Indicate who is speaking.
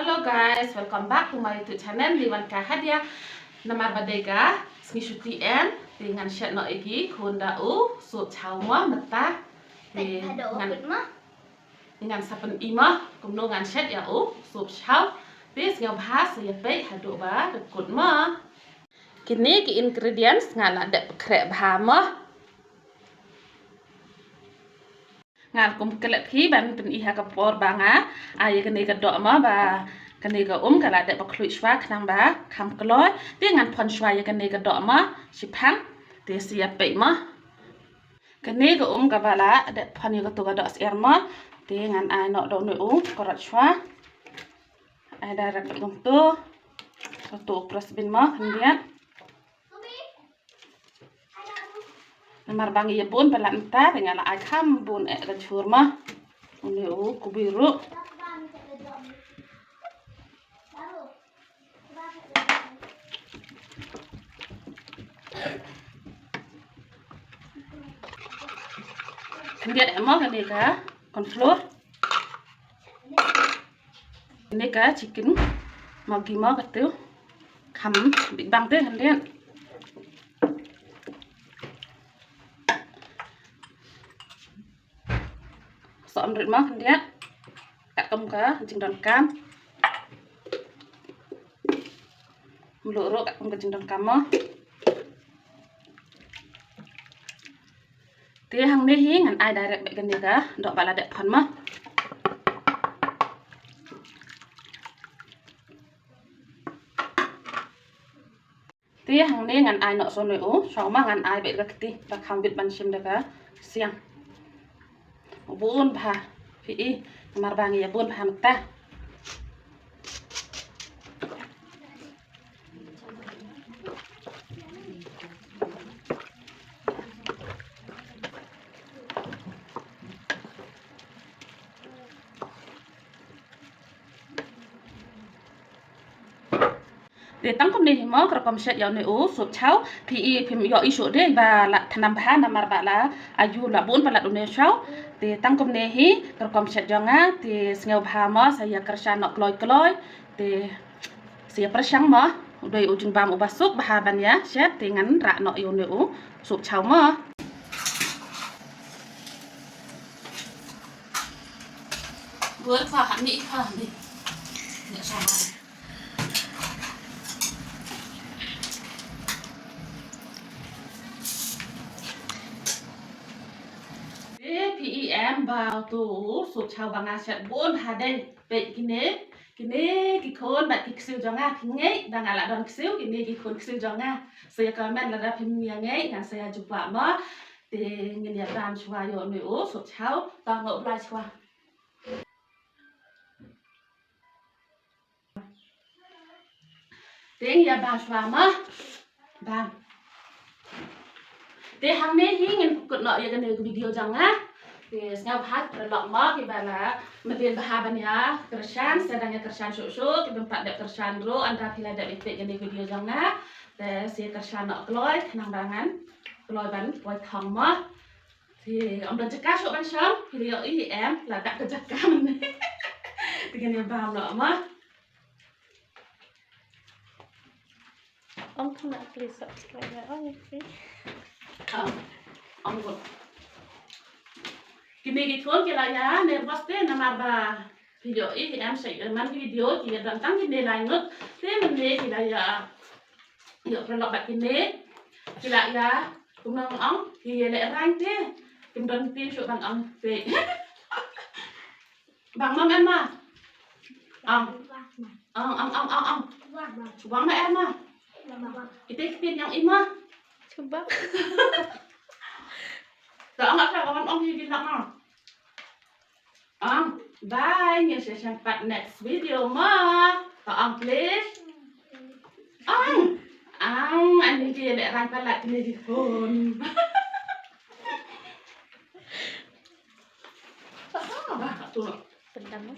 Speaker 1: Hello guys, welcome back to my YouTube channel Liwanka Hadia. Namar badega smishuti en dengan shet no igi kunda u so chauma mata dengan sapen ima kumno ngan shet ya u so chau bis ngau bahas ya pe hadu ba dekut ma. Kini ki ingredients ngala de krek bahama ngal kum kelep hi ban pen iha kapor banga ay kene ka dok ma ba kene ka kala de bakhlui shwa khnang ba kham kloi te ngan phon shwa ya kene ka dok ma shipang te sia pe ma kene ka ka bala de phon ya to ka dok ser ma te ngan ay no do no korat shwa ay darat ngom to pras bin ma kemudian Namar bangi ya bun pelat entah dengan ay kham bun ka chur ma uni kubiru kemudian emang ini ka cornflour ini ka chicken magi ma ka tu kham bị bang te kemudian soam rit ma kemudian kat kem ka jing don kam meluru kat kem ka jing don kam ma te hang ne hi ngan ai direct be kan ka dok bala de phon ma te hang ne ngan ai no so ne u so ma ngan ai be ka ti ta kham bit ban sim de ka siang bun bha pi mar bangi ya bun bha mata để tăng công này mà các con sẽ dọn này u sụp cháo thì phim dọn isu đấy và là thanh bha nằm mà bà là ayu là bốn và là đồ này cháo để tăng công này hi các con sẽ dọn á thì nghèo bha mà saya kerja nak kloi thì saya persang mà dari ujung bam ubasuk bha ban ya set dengan rak nak yon này u sụp cháo mà vừa pha hẳn đi để sao em vào tủ sụp chào bằng ngà sẹt bốn hà đây vậy kini khôn bạn siêu cho nga nghe đang là đòn siêu kini khôn siêu cho nga saya comment là ra phim nghe nga saya jumpa ma thì nhìn nhận đàn chua yo nữ sụp chào tao ngộ lại chua tiếng ya ba chua ma ban để hàng này hi nhìn cột nọ ya cái video chẳng á thì ngau hat lok ma ki bala medin bahaban ya kersan sedangnya kersan susu ki tempat dek kersan ro anda pila dek ipek gini video janga te si kersan nak kloi nang bangan kloi ban wai thong ma thì ông dan cakap sok ban sam video ini em là tak kejakam ni dengan yang baham nak ma
Speaker 2: ông không lại please subscribe
Speaker 1: ông gọi kini thon kila ya nervous te namar ba video ini em sẽ man video thì dan tang kini lai ngut te man ne kila ya yo prolog ba kini kila ya kumang ong thì le rang te kim don tin shu bang ong te bang mam em ma ong bang ma em ma ite tin yang ima
Speaker 2: coba
Speaker 1: tak nggak tahu kawan om di nak bye nghe sẽ sampai next video ma tak please anh đi lại rang palat ini di phone tak apa tu
Speaker 2: tentang